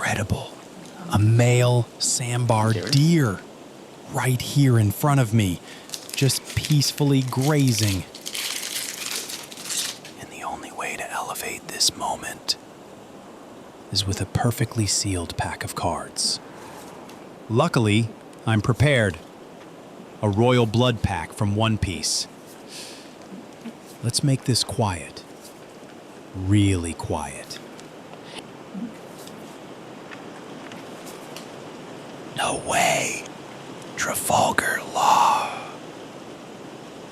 incredible. A male Sambar deer right here in front of me, just peacefully grazing. And the only way to elevate this moment is with a perfectly sealed pack of cards. Luckily, I'm prepared. A royal blood pack from One Piece. Let's make this quiet. Really quiet. No way. Trafalgar Law.